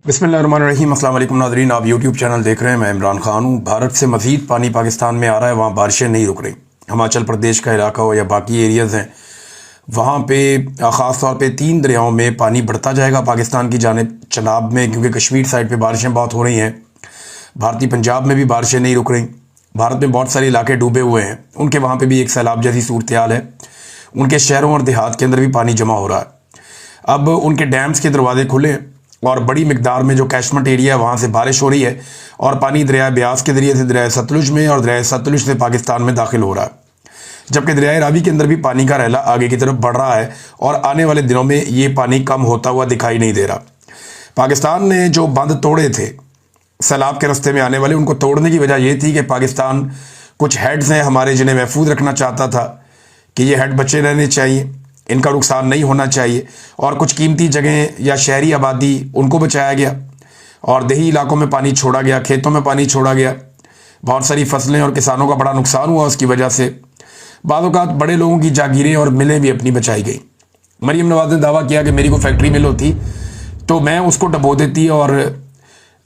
बिस्मिल्लाहिर्रहमानिर्रहीम। अस्सलाम वालेकुम नाज़रीन, आप यूट्यूब चैनल देख रहे हैं। मैं इमरान खान हूँ। भारत से मज़ीद पानी पाकिस्तान में आ रहा है, वहाँ बारिशें नहीं रुक रही। हिमाचल प्रदेश का इलाका हो या बाकी एरियाज़ हैं, वहाँ पे ख़ास तौर पे 3 दरियाओं में पानी बढ़ता जाएगा पाकिस्तान की जानिब चनाब में, क्योंकि कश्मीर साइड पे बारिशें बहुत हो रही हैं। भारतीय पंजाब में भी बारिशें नहीं रुक रही। भारत में बहुत सारे इलाके डूबे हुए हैं, उनके वहाँ पर भी एक सैलाब जैसी सूरत हाल है। उनके शहरों और देहात के अंदर भी पानी जमा हो रहा है। अब उनके डैम्स के दरवाजे खुले हैं और बड़ी मिकदार में जो कैशमेंट एरिया है वहाँ से बारिश हो रही है और पानी दरिया ब्यास के ज़रिए से दरिया सतलुज में और दरिया सतलुज से पाकिस्तान में दाखिल हो रहा है। जबकि दरिया रावी के अंदर भी पानी का रैला आगे की तरफ बढ़ रहा है और आने वाले दिनों में ये पानी कम होता हुआ दिखाई नहीं दे रहा। पाकिस्तान ने जो बंद तोड़े थे सैलाब के रास्ते में आने वाले, उनको तोड़ने की वजह ये थी कि पाकिस्तान कुछ हेड्स हैं हमारे जिन्हें महफूज रखना चाहता था कि ये हेड बचे रहने चाहिए, इनका नुकसान नहीं होना चाहिए। और कुछ कीमती जगहें या शहरी आबादी उनको बचाया गया और देही इलाकों में पानी छोड़ा गया, खेतों में पानी छोड़ा गया। बहुत सारी फसलें और किसानों का बड़ा नुकसान हुआ उसकी वजह से। बाद औक़ात बड़े लोगों की जागीरें और मिलें भी अपनी बचाई गई। मरीम नवाज ने दावा किया कि मेरी को फैक्ट्री मिल होती तो मैं उसको डबो देती और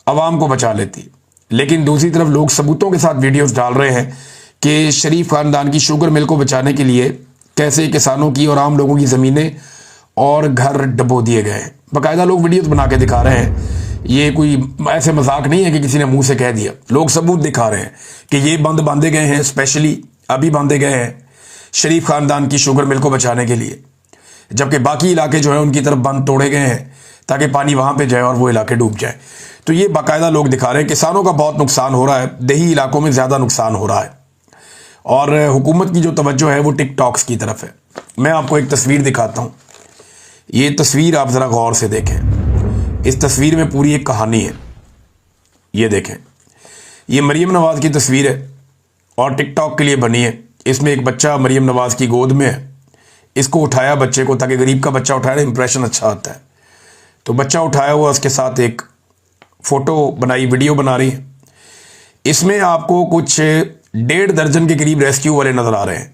आवाम को बचा लेती। लेकिन दूसरी तरफ लोग सबूतों के साथ वीडियोज़ डाल रहे हैं कि शरीफ ख़ानदान की शुगर मिल को बचाने के लिए कैसे किसानों की और आम लोगों की ज़मीनें और घर डबो दिए गए हैं। बाकायदा लोग वीडियोस बना के दिखा रहे हैं। ये कोई ऐसे मजाक नहीं है कि किसी ने मुंह से कह दिया, लोग सबूत दिखा रहे हैं कि ये बंद बांधे गए हैं, स्पेशली अभी बांधे गए हैं शरीफ ख़ानदान की शुगर मिल को बचाने के लिए। जबकि बाकी इलाके जो है उनकी तरफ बंद तोड़े गए हैं ताकि पानी वहाँ पर जाए और वो इलाके डूब जाए। तो ये बाकायदा लोग दिखा रहे हैं। किसानों का बहुत नुकसान हो रहा है, देही इलाकों में ज़्यादा नुकसान हो रहा है और हुकूमत की जो तवज्जो है वो टिकटॉक्स की तरफ है। मैं आपको एक तस्वीर दिखाता हूँ। ये तस्वीर आप ज़रा गौर से देखें। इस तस्वीर में पूरी एक कहानी है। ये देखें, ये मरीम नवाज़ की तस्वीर है और टिकटॉक के लिए बनी है। इसमें एक बच्चा मरीम नवाज़ की गोद में है। इसको उठाया बच्चे को, ताकि गरीब का बच्चा उठाया इंप्रेशन अच्छा आता है। तो बच्चा उठाया हुआ, उसके साथ एक फ़ोटो बनाई, वीडियो बना रही है। इसमें आपको कुछ 1.5 दर्जन के करीब रेस्क्यू वाले नज़र आ रहे हैं।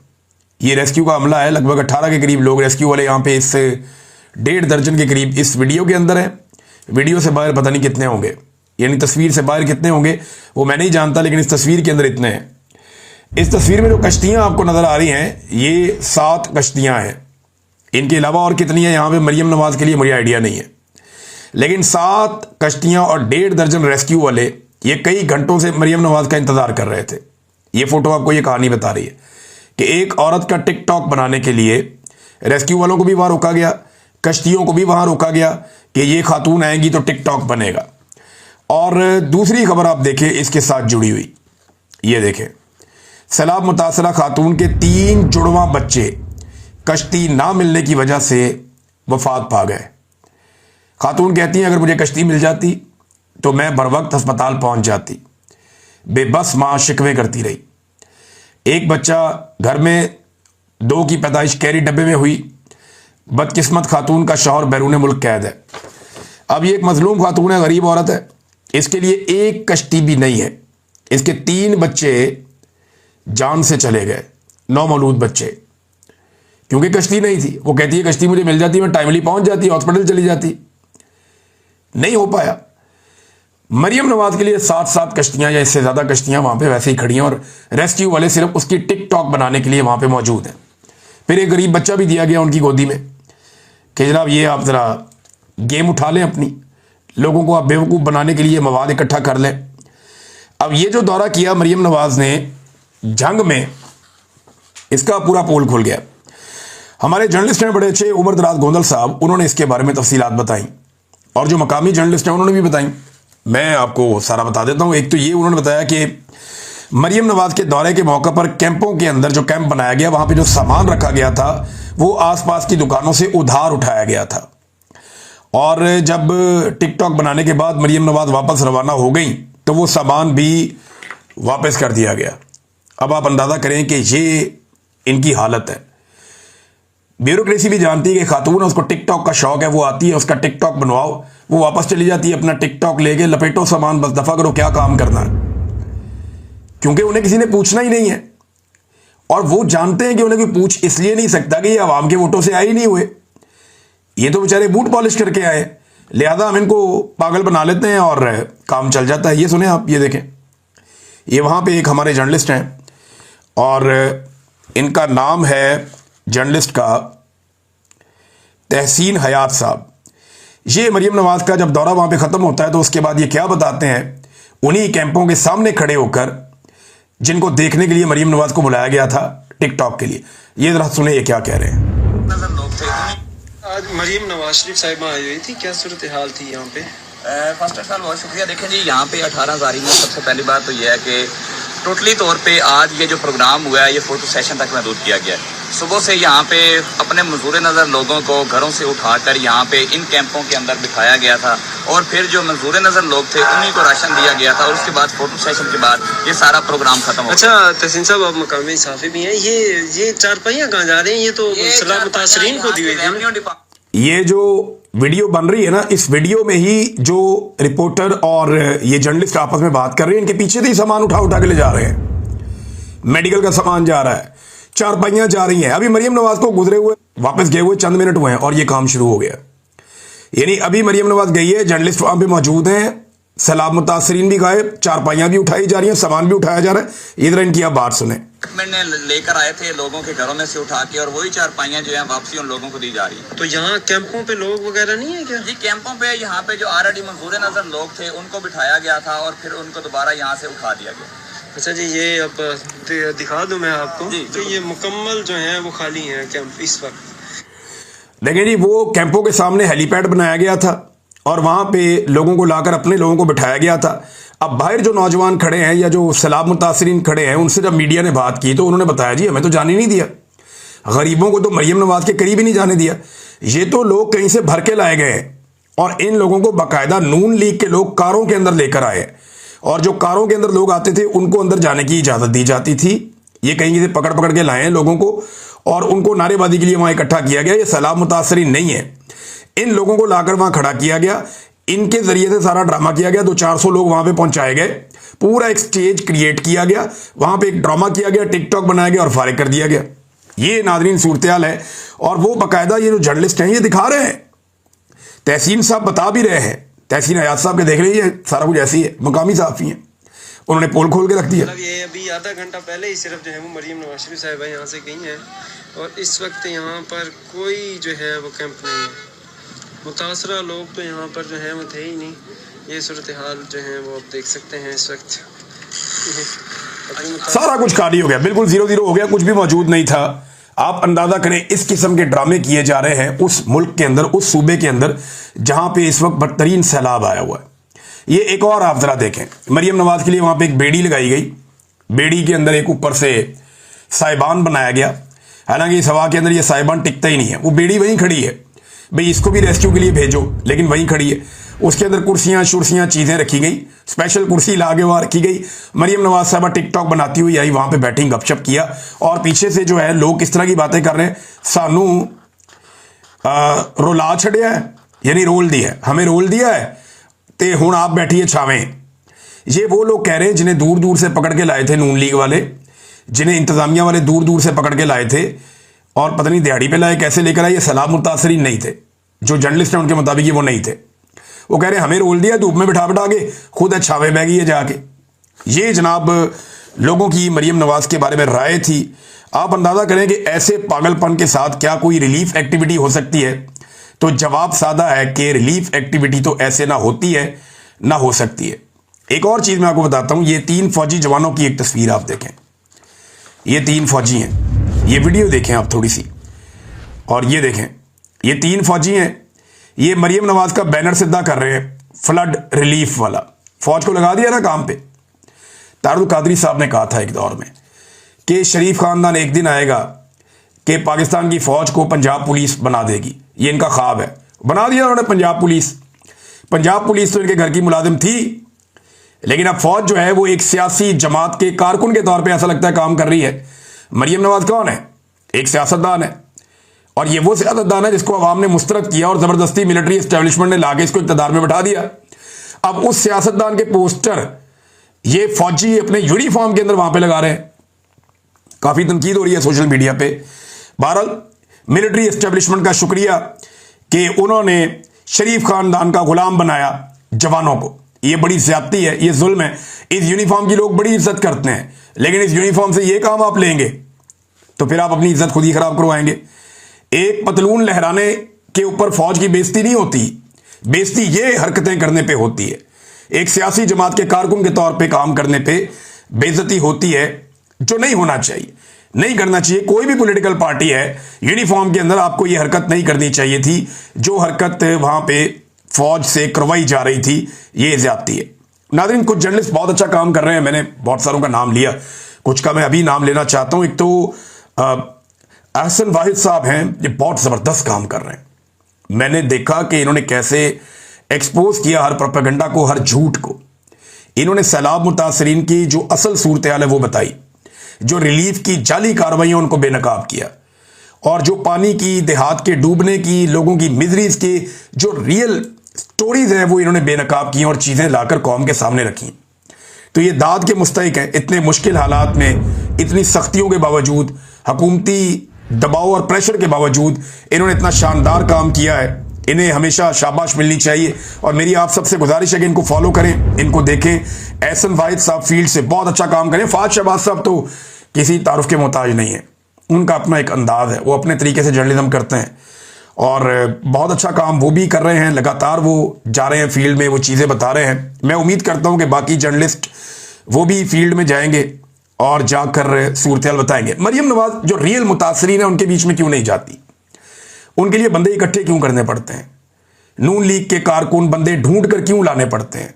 ये रेस्क्यू का अमला है, लगभग 18 के करीब लोग रेस्क्यू वाले यहाँ पे इस 1.5 दर्जन के करीब इस वीडियो के अंदर है। वीडियो से बाहर पता नहीं कितने होंगे, यानी तस्वीर से बाहर कितने होंगे वो मैं नहीं जानता, लेकिन इस तस्वीर के अंदर इतने हैं। इस तस्वीर में जो कश्तियाँ आपको नज़र आ रही हैं ये 7 कश्तियाँ हैं। इनके अलावा और कितनी है यहाँ पर मरीम नवाज़ के लिए मुझे आइडिया नहीं है, लेकिन 7 कश्तियाँ और 1.5 दर्जन रेस्क्यू वाले ये कई घंटों से मरीम नवाज़ का इंतज़ार कर रहे थे। ये फोटो आपको ये कहानी बता रही है कि एक औरत का टिकटॉक बनाने के लिए रेस्क्यू वालों को भी वहां रोका गया, कश्तियों को भी वहां रोका गया कि ये खातून आएंगी तो टिकटॉक बनेगा। और दूसरी खबर आप देखें इसके साथ जुड़ी हुई, ये देखें, सैलाब मुतासरा खातून के 3 जुड़वा बच्चे कश्ती ना मिलने की वजह से वफात पा गए। खातून कहती हैं अगर मुझे कश्ती मिल जाती तो मैं बर वक्त अस्पताल पहुंच जाती। बेबस मां शिकवे करती रही। एक बच्चा घर में 2 की पैदाइश कैरी डब्बे में हुई। बदकिस्मत खातून का शौहर बैरून मुल्क कैद है। अब ये एक मजलूम खातून है, गरीब औरत है, इसके लिए एक कश्ती भी नहीं है। इसके 3 बच्चे जान से चले गए, नौमौलूद बच्चे, क्योंकि कश्ती नहीं थी। वो कहती है कश्ती मुझे मिल जाती मैं टाइमली पहुंच जाती, हॉस्पिटल चली जाती। नहीं हो पाया। मरीम नवाज के लिए 7 कश्तियां या इससे ज़्यादा कश्तियां वहाँ पे वैसे ही खड़ी हैं और रेस्क्यू वाले सिर्फ उसकी टिकटॉक बनाने के लिए वहाँ पे मौजूद हैं। फिर एक गरीब बच्चा भी दिया गया उनकी गोदी में कि जनाब ये आप ज़रा गेम उठा लें, अपनी लोगों को आप बेवकूफ़ बनाने के लिए मवाद इकट्ठा कर लें। अब ये जो दौरा किया मरीम नवाज ने जंग में, इसका पूरा पोल खुल गया। हमारे जर्नलिस्ट हैं बड़े अच्छे, उमर दराज गोंदल साहब, उन्होंने इसके बारे में तफसीलात बताई और जो मकामी जर्नलिस्ट हैं उन्होंने भी बताई। मैं आपको सारा बता देता हूँ। एक तो ये उन्होंने बताया कि मरीम नवाज के दौरे के मौके पर कैंपों के अंदर जो कैंप बनाया गया वहाँ पे जो सामान रखा गया था वो आसपास की दुकानों से उधार उठाया गया था। और जब टिकटॉक बनाने के बाद मरीम नवाज वापस रवाना हो गई तो वो सामान भी वापस कर दिया गया। अब आप अंदाज़ा करें कि ये इनकी हालत है। ब्यूरोक्रेसी भी जानती है कि खातून है, उसको टिकटॉक का शौक है, वो आती है, उसका टिकटॉक बनवाओ, वो वापस चली जाती है, अपना टिकटॉक लेके लपेटो सामान, बस दफा करो, क्या काम करना है। क्योंकि उन्हें किसी ने पूछना ही नहीं है और वो जानते हैं कि उन्हें कोई पूछ इसलिए नहीं सकता कि ये आवाम के वोटों से आए ही नहीं हुए। ये तो बेचारे बूट पॉलिश करके आए, लिहाजा हम इनको पागल बना लेते हैं और काम चल जाता है। ये सुने आप, ये देखें, ये वहाँ पे एक हमारे जर्नलिस्ट हैं और इनका नाम है जर्नलिस्ट का तहसीन हयात साहब। ये मरीम नवाज का जब दौरा वहाँ पे ख़त्म होता है तो उसके बाद ये क्या बताते हैं, उन्हीं कैंपों के सामने खड़े होकर जिनको देखने के लिए मरीम नवाज को बुलाया गया था टिकटॉक के लिए। ये जरा सुने ये क्या कह रहे हैं। आज मरीम नवाज शरीफ साहिबा आई हुई थी, क्या सूरत हाल थी यहाँ पे? फर्स्ट ऑफ ऑल बहुत शुक्रिया। देखें जी, यहाँ पे 18 तारीख में सबसे पहली बात तो यह है कि टोटली तौर पे आज ये जो प्रोग्राम हुआ है ये फ़ोटो सेशन तक महदूद किया गया है। सुबह से यहाँ पे अपने मंजूर नज़र लोगों को घरों से उठाकर यहाँ पे इन कैंपों के अंदर बिठाया गया था और फिर जो मंजूर नज़र लोग थे उन्हीं को राशन दिया गया था और उसके बाद फ़ोटो सेशन के बाद ये सारा प्रोग्राम खत्म हो गया। अच्छा तहसीन साहब, आप मकामी सहाफ़ी भी हैं, ये चारपाइयाँ कहाँ जा रही हैं? ये तो सलाह मुतासरीन को दी हुई थी। ये जो वीडियो बन रही है ना, इस वीडियो में ही जो रिपोर्टर और ये जर्नलिस्ट आपस में बात कर रहे हैं, इनके पीछे से ही सामान उठा उठा के ले जा रहे हैं। मेडिकल का सामान जा रहा है, चारपाइयां जा रही हैं। अभी मरीम नवाज को गुजरे हुए वापस गए हुए चंद मिनट हुए हैं और ये काम शुरू हो गया। यानी अभी मरीम नवाज गई है, जर्नलिस्ट वहां पे मौजूद हैं, सैलाब मुतासरीन भी गायब, चारपाइयां भी उठाई जा रही हैं, सामान भी उठाया जा रहा है। इधर इनकी आप बात सुने। मैंने लेकर आए थे लोगों के घरों में से उठा के और वही चारपाइयां जो है वापसी उन लोगों को दी जा रही है। तो यहाँ कैंपों पे लोग वगैरह नहीं है क्या? जी कैंपों पे यहाँ पे जो ऑलरेडी मंजूर नज़र लोग थे उनको बिठाया गया था और फिर उनको दोबारा यहाँ से उठा दिया गया। अच्छा जी, ये अब दिखा दूं मैं आपको तो ये मुकम्मल जो है वो खाली है कैंप इस वक्त। देखें जी, वो कैंपों के सामने हेलीपैड बनाया गया था और वहां पे लोगों को लाकर अपने लोगों को बिठाया गया था। अब बाहर जो नौजवान खड़े हैं या जो सैलाब मुतासरीन खड़े हैं, उनसे जब मीडिया ने बात की तो उन्होंने बताया जी हमें तो जाने नहीं दिया, गरीबों को तो मरीम नवाज के करीब ही नहीं जाने दिया। ये तो लोग कहीं से भर के लाए गए और इन लोगों को बाकायदा नून लीग के लोग कारों के अंदर लेकर आए और जो कारों के अंदर लोग आते थे उनको अंदर जाने की इजाज़त दी जाती थी। ये कहीं से पकड़ पकड़ के लाए हैं लोगों को और उनको नारेबाजी के लिए वहाँ इकट्ठा किया गया। ये सैलाब मुतासरीन नहीं है, इन लोगों को लाकर वहाँ खड़ा किया गया, इनके जरिए से सारा ड्रामा किया गया। 200-400 लोग वहाँ पे पहुँचाए गए, पूरा एक स्टेज क्रिएट किया गया, वहाँ पे एक ड्रामा किया गया, टिकटॉक बनाया गया और फारिग कर दिया गया। ये नादरीन सूरत हाल है और वो बाकायदा ये जो जर्नलिस्ट हैं ये दिखा रहे हैं, तहसीन साहब बता भी रहे हैं, तहसीन हयात साहब के देख रही है सारा कुछ ऐसी है, मकामी सहाफ़ी हैं, उन्होंने पोल खोल के रख दिया। मतलब ये अभी आधा घंटा पहले ही सिर्फ जो है वो मरीम नवाज शरीफ साहिबा यहाँ से गई हैं और इस वक्त यहाँ पर कोई जो है वो कैंप नहीं है। मुतासरा लोग तो यहाँ पर जो है वो थे ही नहीं। ये सूरत हाल जो है वो आप देख सकते हैं इस वक्त। सारा कुछ खाली हो गया, बिल्कुल 0-0 हो गया, कुछ भी मौजूद नहीं था। आप अंदाजा करें इस किस्म के ड्रामे किए जा रहे हैं उस मुल्क के अंदर, उस सूबे के अंदर जहां पे इस वक्त बदतरीन सैलाब आया हुआ है। ये एक और आप जरा देखें, मरीम नवाज के लिए वहां पे एक बेड़ी लगाई गई, बेड़ी के अंदर एक ऊपर से साइबान बनाया गया। हालांकि इस हवा के अंदर ये साइबान टिकता ही नहीं है, वो बेड़ी वहीं खड़ी है, भाई इसको भी रेस्क्यू के लिए भेजो, लेकिन वहीं खड़ी है। उसके अंदर कुर्सियां शुर्सियां चीज़ें रखी गई, स्पेशल कुर्सी ला के वहाँ रखी गई। मरीम नवाज साहबा टिकटॉक बनाती हुई आई, वहाँ पे बैठी गपशप किया और पीछे से जो है लोग किस तरह की बातें कर रहे हैं, सानू रोला छड़िया है, यानी रोल दिया है, हमें रोल दिया है ते हुण आप बैठिए छावें। ये वो लोग कह रहे हैं जिन्हें दूर दूर से पकड़ के लाए थे नून लीग वाले, जिन्हें इंतज़ामिया वाले दूर दूर से पकड़ के लाए थे और पता नहीं दिहाड़ी पे लाए, कैसे लेकर आए। ये सैलाब मुतासरीन नहीं थे, जो जर्नलिस्ट हैं उनके मुताबिक वो नहीं थे। वो कह रहे हमें रोल दिया धूप में बिठा बिठा के, खुद छावे बह गई है जाके। ये जनाब लोगों की मरीम नवाज के बारे में राय थी। आप अंदाज़ा करें कि ऐसे पागलपन के साथ क्या कोई रिलीफ एक्टिविटी हो सकती है? तो जवाब सादा है कि रिलीफ एक्टिविटी तो ऐसे ना होती है ना हो सकती है। एक और चीज़ मैं आपको बताता हूँ, ये 3 फौजी जवानों की एक तस्वीर आप देखें, ये 3 फौजी हैं, ये वीडियो देखें आप थोड़ी सी, और ये देखें ये 3 फौजी हैं, ये मरीम नवाज का बैनर सिद्धा कर रहे हैं, फ्लड रिलीफ वाला। फौज को लगा दिया ना काम पे। तारुल कादरी साहब ने कहा था एक दौर में कि शरीफ खानदान एक दिन आएगा कि पाकिस्तान की फौज को पंजाब पुलिस बना देगी, ये इनका ख्वाब है। बना दिया उन्होंने पंजाब पुलिस। पंजाब पुलिस तो इनके घर की मुलाजिम थी, लेकिन अब फौज जो है वो एक सियासी जमात के कारकुन के तौर पे ऐसा लगता है काम कर रही है। मरीम नवाज कौन है? एक सियासतदान है, और ये वो सियासतदान है जिसको अवाम ने मुस्तरद किया और ज़बरदस्ती मिलिट्री एस्टेब्लिशमेंट ने लाके इसको इक़्तिदार में बैठा दिया। अब उस सियासतदान के पोस्टर ये फौजी अपने यूनिफॉर्म के अंदर वहां पे लगा रहे हैं। काफ़ी तनकीद हो रही है सोशल मीडिया पे। बहरहाल मिलिट्री एस्टेब्लिशमेंट का शुक्रिया कि उन्होंने शरीफ खानदान का गुलाम बनाया जवानों को। ये बड़ी ज्यादती है, ये जुल्म है। इस यूनिफॉर्म की लोग बड़ी इज्जत करते हैं, लेकिन इस यूनिफॉर्म से ये काम आप लेंगे तो फिर आप अपनी इज्जत खुद ही खराब करवाएंगे। एक पतलून लहराने के ऊपर फौज की बेइज्जती नहीं होती, बेइज्जती ये हरकतें करने पे होती है। एक सियासी जमात के कारकुन के तौर पे काम करने पे बेइज्जती होती है, जो नहीं होना चाहिए, नहीं करना चाहिए। कोई भी पॉलिटिकल पार्टी है, यूनिफॉर्म के अंदर आपको ये हरकत नहीं करनी चाहिए थी। जो हरकत वहां पे फौज से करवाई जा रही थी, ये ज्यादती है। नाज़रीन, कुछ जर्नलिस्ट बहुत अच्छा काम कर रहे हैं, मैंने बहुत सारों का नाम लिया, कुछ का मैं अभी नाम लेना चाहता हूं। एक तो अहसन वाहिद साहब हैं, ये बहुत जबरदस्त काम कर रहे हैं। मैंने देखा कि इन्होंने कैसे एक्सपोज किया हर प्रोपेगेंडा को, हर झूठ को। इन्होंने सैलाब मुतासरीन की जो असल सूरत हाल है वो बताई, जो रिलीफ की जाली कार्रवाइयां उनको बेनकाब किया, और जो पानी की, देहात के डूबने की, लोगों की मिजरीज की जो रियल स्टोरीज हैं वो इन्होंने बेनकाब की और चीजें लाकर कौम के सामने रखी। तो ये दाद के मुस्तहिक हैं। इतने मुश्किल हालात में, इतनी सख्तियों के बावजूद, हुकूमती दबाव और प्रेशर के बावजूद इन्होंने इतना शानदार काम किया है। इन्हें हमेशा शाबाश मिलनी चाहिए। और मेरी आप सबसे गुजारिश है कि इनको फॉलो करें, इनको देखें। एहसन वाहिद साहब फील्ड से बहुत अच्छा काम करें। फाज शहबाज साहब तो किसी तारुफ के मोहताज नहीं है, उनका अपना एक अंदाज है, वो अपने तरीके से जर्नलिज्म करते हैं और बहुत अच्छा काम वो भी कर रहे हैं। लगातार वो जा रहे हैं फील्ड में, वो चीज़ें बता रहे हैं। मैं उम्मीद करता हूं कि बाकी जर्नलिस्ट वो भी फील्ड में जाएंगे और जाकर सूरत हाल बताएंगे। मरियम नवाज जो रियल मुतासरीन है उनके बीच में क्यों नहीं जाती? उनके लिए बंदे इकट्ठे क्यों करने पड़ते हैं? नून लीग के कारकुन बंदे ढूंढ कर क्यों लाने पड़ते हैं,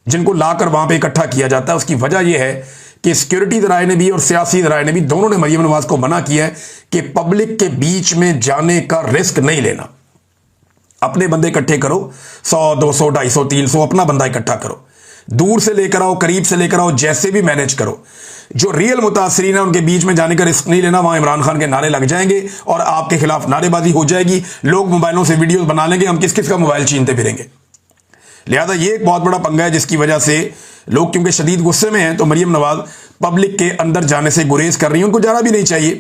जिनको लाकर वहां पे इकट्ठा किया जाता है? उसकी वजह यह है कि सिक्योरिटी जराए ने भी और सियासी जराए ने भी, दोनों ने मरियम नवाज को मना किया है कि पब्लिक के बीच में जाने का रिस्क नहीं लेना। अपने बंदे इकट्ठे करो, 100, 200, 250, 300 अपना बंदा इकट्ठा करो। दूर से लेकर आओ, करीब से लेकर आओ, जैसे भी मैनेज करो। जो रियल मुतासरीन है उनके बीच में जाने का रिस्क नहीं लेना। वहां इमरान खान के नारे लग जाएंगे और आपके खिलाफ नारेबाजी हो जाएगी। लोग मोबाइलों से वीडियोस बना लेंगे, हम किस किस का मोबाइल छीनते फिरेंगे। लिहाजा ये एक बहुत बड़ा पंगा है, जिसकी वजह से लोग क्योंकि शदीद गुस्से में हैं, तो मरियम नवाज पब्लिक के अंदर जाने से गुरेज कर रही हैं। उनको जाना भी नहीं चाहिए,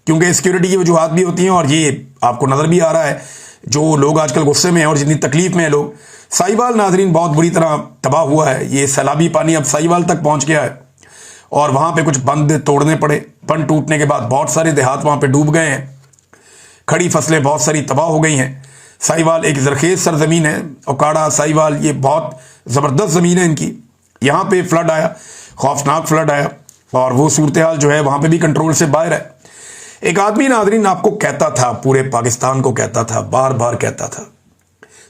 क्योंकि सिक्योरिटी की वजूहत भी होती हैं और ये आपको नजर भी आ रहा है। जो लोग आजकल गुस्से में हैं और जितनी तकलीफ में है लोग। साहिवाल नाजरीन बहुत बुरी तरह तबाह हुआ है। ये सैलाबी पानी अब साहिवाल तक पहुंच गया है और वहां पे कुछ बंद तोड़ने पड़े। बंद टूटने के बाद बहुत सारे देहात वहां पे डूब गए हैं, खड़ी फसलें बहुत सारी तबाह हो गई हैं। साहिवाल एक जरखेज सरजमीन है, ओकाड़ा साहिवाल ये बहुत ज़बरदस्त ज़मीन है इनकी। यहाँ पे फ्लड आया, खौफनाक फ्लड आया, और वो सूरत हाल जो है वहाँ पे भी कंट्रोल से बाहर है। एक आदमी नाज़रीन आपको कहता था, पूरे पाकिस्तान को कहता था, बार बार कहता था,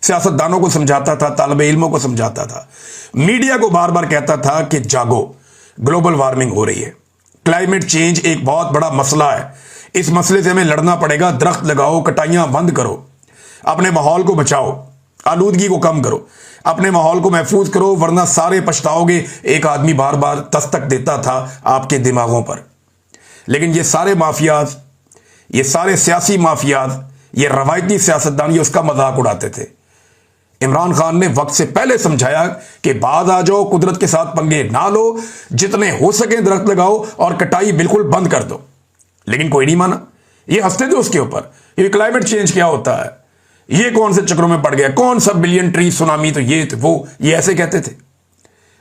सियासतदानों को समझाता था, तालिबे इल्मों को समझाता था, मीडिया को बार बार कहता था कि जागो, ग्लोबल वार्मिंग हो रही है, क्लाइमेट चेंज एक बहुत बड़ा मसला है, इस मसले से हमें लड़ना पड़ेगा। दरख्त लगाओ, कटाइयां बंद करो, अपने माहौल को बचाओ, आलूदगी को कम करो, अपने माहौल को महफूज करो, वरना सारे पछताओगे। एक आदमी बार बार दस्तक देता था आपके दिमागों पर। लेकिन ये सारे माफियाज, ये सारे सियासी माफियाज, ये रवायती सियासतदान, ये उसका मजाक उड़ाते थे। इमरान खान ने वक्त से पहले समझाया कि बाद आ जाओ, कुदरत के साथ पंगे ना लो, जितने हो सके दरख्त लगाओ और कटाई बिल्कुल बंद कर दो। लेकिन कोई नहीं माना, ये हंसते थे उसके ऊपर। ये क्लाइमेट चेंज क्या होता है, ये कौन से चक्रों में पड़ गया, कौन सा बिलियन ट्री सुनामी, तो ये वो, ये ऐसे कहते थे।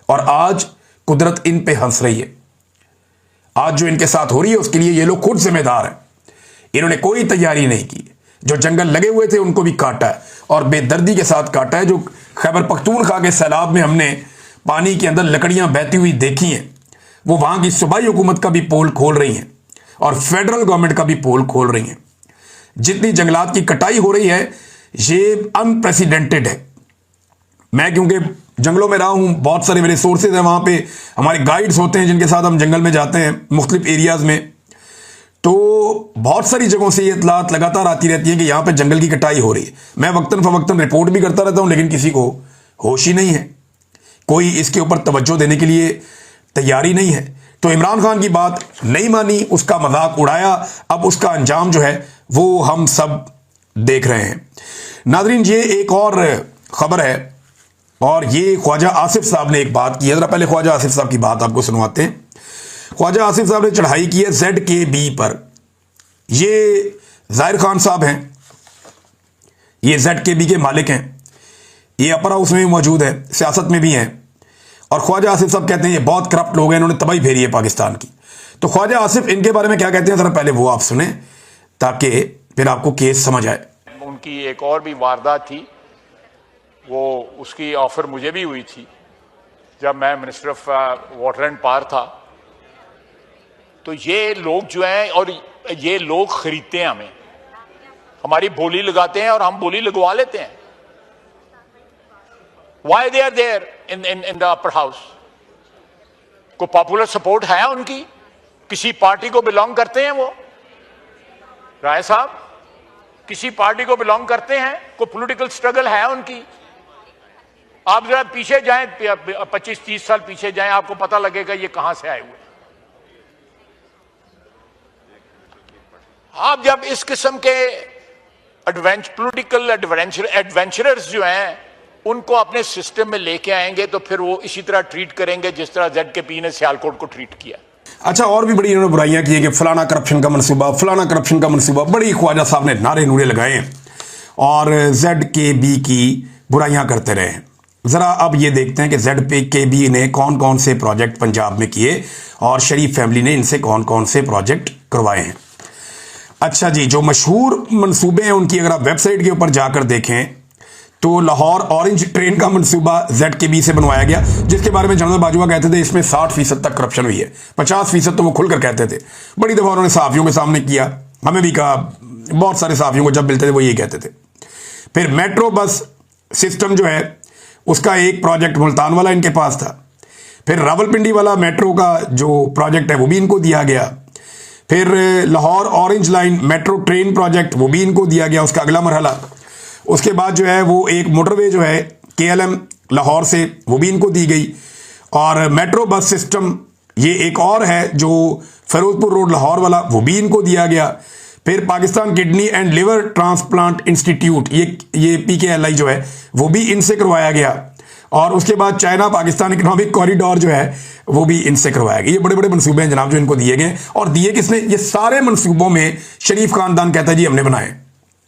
और आज कुदरत इन पे हंस रही है। आज जो इनके साथ हो रही है उसके लिए ये लोग खुद जिम्मेदार हैं। इन्होंने कोई तैयारी नहीं की। जो जंगल लगे हुए थे उनको भी काटा है और बेदर्दी के साथ काटा है। जो खैबर पख्तूनख्वा के सैलाब में हमने पानी के अंदर लकड़ियां बहती हुई देखी हैं, वो वहां की सूबाई हुकूमत का भी पोल खोल रही हैं और फेडरल गवर्नमेंट का भी पोल खोल रही हैं। जितनी जंगलात की कटाई हो रही है ये अनप्रेसिडेंटेड है। मैं क्योंकि जंगलों में रहा हूं, बहुत सारे मेरे सोर्सेज हैं, वहां पे हमारे गाइड्स होते हैं जिनके साथ हम जंगल में जाते हैं मुख्तलिफ एरियाज में। तो बहुत सारी जगहों से ये इतलात लगातार आती रहती है कि यहां पे जंगल की कटाई हो रही है। मैं वक्तन फवक्तन रिपोर्ट भी करता रहता हूं, लेकिन किसी को होश ही नहीं है, कोई इसके ऊपर तवज्जो देने के लिए तैयारी नहीं है। तो इमरान खान की बात नहीं मानी, उसका मजाक उड़ाया, अब उसका अंजाम जो है वो हम सब देख रहे हैं। नाजरीन, ये एक और खबर है और ये ख्वाजा आसिफ साहब ने एक बात की है। जरा पहले ख्वाजा आसिफ साहब की बात आपको सुनवाते हैं। ख्वाजा आसिफ साहब ने चढ़ाई की है ZKB पर। ये जाहिर खान साहब हैं, ये ZKB के मालिक हैं, ये अपर हाउस में भी मौजूद है, सियासत में भी हैं। और ख्वाजा आसिफ साहब कहते हैं ये बहुत करप्ट लोग हैं, इन्होंने तबाही फेरी है पाकिस्तान की। तो ख्वाजा आसिफ इनके बारे में क्या कहते हैं, जरा पहले वो आप सुने ताकि फिर आपको केस समझ आए। उनकी एक और भी वारदात थी, वो उसकी ऑफर मुझे भी हुई थी जब मैं minister of water and power था। तो ये लोग जो हैं, और ये लोग खरीदते हैं हमें, हमारी बोली लगाते हैं और हम बोली लगवा लेते हैं। Why they are there in the upper house? को पॉपुलर सपोर्ट है उनकी? किसी पार्टी को बिलोंग करते हैं वो? राय साहब, किसी पार्टी को बिलोंग करते हैं? कोई पॉलिटिकल स्ट्रगल है उनकी? आप जरा पीछे जाएं, 25-30 साल पीछे जाएं, आपको पता लगेगा ये कहां से आए हुए। आप जब इस किस्म के पॉलिटिकल एडवेंचरर्स जो हैं उनको अपने सिस्टम में लेके आएंगे तो फिर वो इसी तरह ट्रीट करेंगे जिस तरह ZKP ने सियालकोट को ट्रीट किया। अच्छा, और भी बड़ी इन्होंने बुराइयां की है कि फलाना करप्शन का मनसूबा, फलाना करप्शन का मनसूबा, बड़ी ख्वाजा साहब ने नारे नूरे लगाए और ZKB की बुराइयां करते रहे। जरा अब ये देखते हैं कि ZKB ने कौन कौन से प्रोजेक्ट पंजाब में किए और शरीफ फैमिली ने इनसे कौन कौन से प्रोजेक्ट करवाए हैं। अच्छा जी, जो मशहूर मंसूबे हैं उनकी अगर आप वेबसाइट के ऊपर जाकर देखें तो लाहौर ऑरेंज ट्रेन का मंसूबा ZKB से बनवाया गया, जिसके बारे में जनरल बाजवा कहते थे इसमें 60% तक करप्शन हुई है, 50% तो वो खुलकर कहते थे। बड़ी दफा उन्होंने सहाफियों के सामने किया, हमें भी कहा, बहुत सारे सहाफियों को जब मिलते थे वो यही कहते थे। फिर मेट्रो बस सिस्टम जो है उसका एक प्रोजेक्ट मुल्तान वाला इनके पास था। फिर रावलपिंडी वाला मेट्रो का जो प्रोजेक्ट है वो भी इनको दिया गया। फिर Lahore orange line metro train project वो भी इनको दिया गया, उसका अगला मरहला। उसके बाद जो है वो एक मोटरवे जो है KLM लाहौर से वो भी इनको दी गई। और मेट्रो बस सिस्टम ये एक और है जो फिरोजपुर रोड लाहौर वाला, वो भी इनको दिया गया। फिर Pakistan kidney and liver transplant institute ये PKLI जो है वो भी इनसे करवाया गया। और उसके बाद चाइना पाकिस्तान इकोनॉमिक कॉरिडोर जो है वो भी इनसे करवाया गया। ये बड़े बड़े मनसूबे हैं जनाब जो इनको दिए गए। और दिए किसने? ये सारे मनसूबों में शरीफ खानदान कहता है जी हमने बनाए,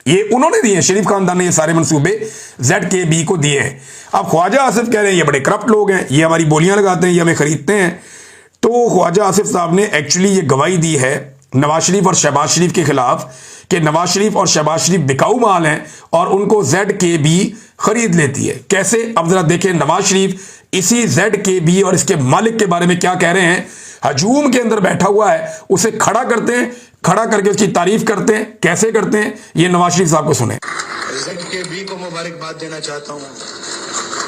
ये उन्होंने दिए, शरीफ खानदान ने ये सारे मंसूबे ZKB को दिए हैं। अब ख्वाजा आसिफ कह रहे हैं ये बड़े करप्ट लोग हैं, ये हमारी बोलियां लगाते हैं, ये हमें खरीदते हैं। तो ख्वाजा आसिफ साहब ने एक्चुअली ये गवाही दी है नवाज शरीफ और शहबाज शरीफ के खिलाफ कि नवाज शरीफ और शहबाज शरीफ बिकाऊ माल हैं और उनको ZKB खरीद लेती है। कैसे? अब जरा देखें नवाज शरीफ इसी ZKB और इसके मालिक के बारे में क्या कह रहे हैं। हजूम के अंदर बैठा हुआ है, उसे खड़ा करते हैं, खड़ा करके उसकी तारीफ करते हैं। कैसे करते हैं ये नवाज शरीफ साहब को सुने। ZKB को मुबारकबाद देना चाहता हूँ।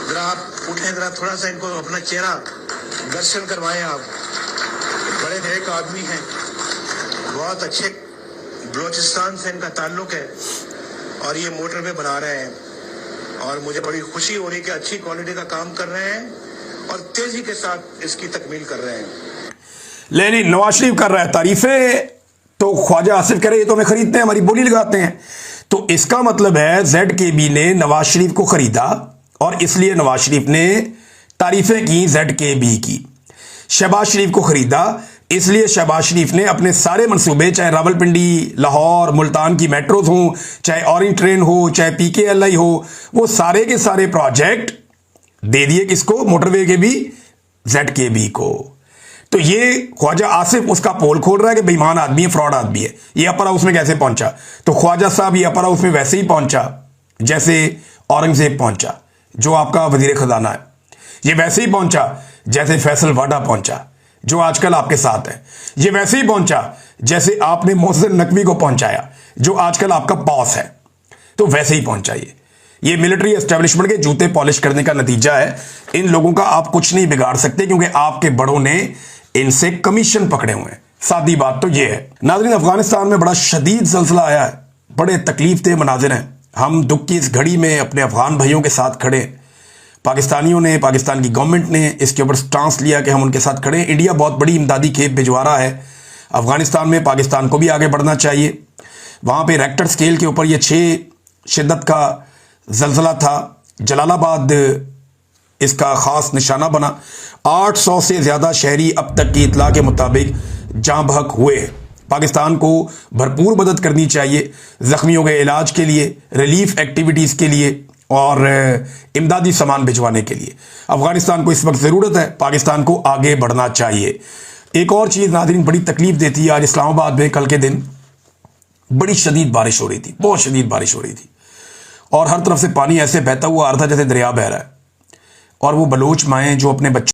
जरा आप उठे, जरा थोड़ा सा इनको अपना चेहरा दर्शन करवाएं। आप बड़े नेक आदमी हैं, बहुत अच्छे बलोचिस्तान से इनका ताल्लुक है और ये मोटरवे बना रहे हैं और मुझे बड़ी खुशी हो रही कि अच्छी क्वालिटी का काम कर रहे हैं और तेजी के साथ इसकी तकमील कर रहे हैं। लेकिन नवाज शरीफ कर रहा है तारीफें, तो ख्वाजा आसिफ कह रहे ये तो हमें खरीदते हैं, हमारी बोली लगाते हैं। तो इसका मतलब है ZKB ने नवाज शरीफ को खरीदा और इसलिए नवाज शरीफ ने तारीफें की ZKB की। शहबाज शरीफ को खरीदा इसलिए शहबाज शरीफ ने अपने सारे मंसूबे, चाहे रावलपिंडी, लाहौर, मुल्तान की मेट्रोज हो, चाहे ऑरेंज ट्रेन हो, चाहे PKLI हो, वो सारे के सारे प्रोजेक्ट दे दिए किसको? मोटरवे के भी ZKB को। तो ये ख्वाजा आसिफ उसका पोल खोल रहा है कि बेईमान आदमी है, फ्रॉड आदमी है। ये अपर हाउस में कैसे पहुंचा? तो ख्वाजा साहब ये अपर हाउस में वैसे ही पहुंचा जैसे औरंगजेब पहुंचा जो आपका वजीर खजाना है। ये वैसे ही पहुंचा जैसे फैसल वाडा पहुंचा जो आजकल आपके साथ है। ये वैसे ही पहुंचा जैसे आपने मोहसिन नकवी को पहुंचाया जो आजकल आपका बॉस है। तो वैसे ही पहुंचा ये मिलिट्री एस्टेब्लिशमेंट के जूते पॉलिश करने का नतीजा है। इन लोगों का आप कुछ नहीं बिगाड़ सकते क्योंकि आपके बड़ों ने इनसे कमीशन पकड़े हुए हैं। सादी बात तो ये है। नाज़रीन, अफगानिस्तान में बड़ा शदीद ज़ल्ज़ला आया है, बड़े तकलीफ दे मनाजिर हैं। हम दुख की इस घड़ी में अपने अफगान भाइयों के साथ खड़े। पाकिस्तानियों ने, पाकिस्तान की गवर्नमेंट ने इसके ऊपर स्टांस लिया कि हम उनके साथ खड़े। इंडिया बहुत बड़ी इमदादी खेप भिजवा रहा है अफगानिस्तान में। पाकिस्तान को भी आगे बढ़ना चाहिए। वहाँ पे रेक्टर स्केल के ऊपर ये 6 शिद्दत का ज़ल्ज़ला था। जलालाबाद इसका ख़ास निशाना बना। 800 से ज़्यादा शहरी अब तक की इतला के मुताबिक जाँ बहक हुए। पाकिस्तान को भरपूर मदद करनी चाहिए जख्मियों के इलाज के लिए, रिलीफ एक्टिविटीज़ के लिए और इमदादी सामान भिजवाने के लिए। अफगानिस्तान को इस वक्त ज़रूरत है, पाकिस्तान को आगे बढ़ना चाहिए। एक और चीज़ नाज़रीन बड़ी तकलीफ देती है, आज इस्लामाबाद में कल के दिन बड़ी शदीद बारिश हो रही थी, बहुत शदीद बारिश हो रही थी और हर तरफ से पानी ऐसे बहता हुआ आ रहा था जैसे दरिया बह रहा है। और वो बलोच माएँ जो अपने बच्चों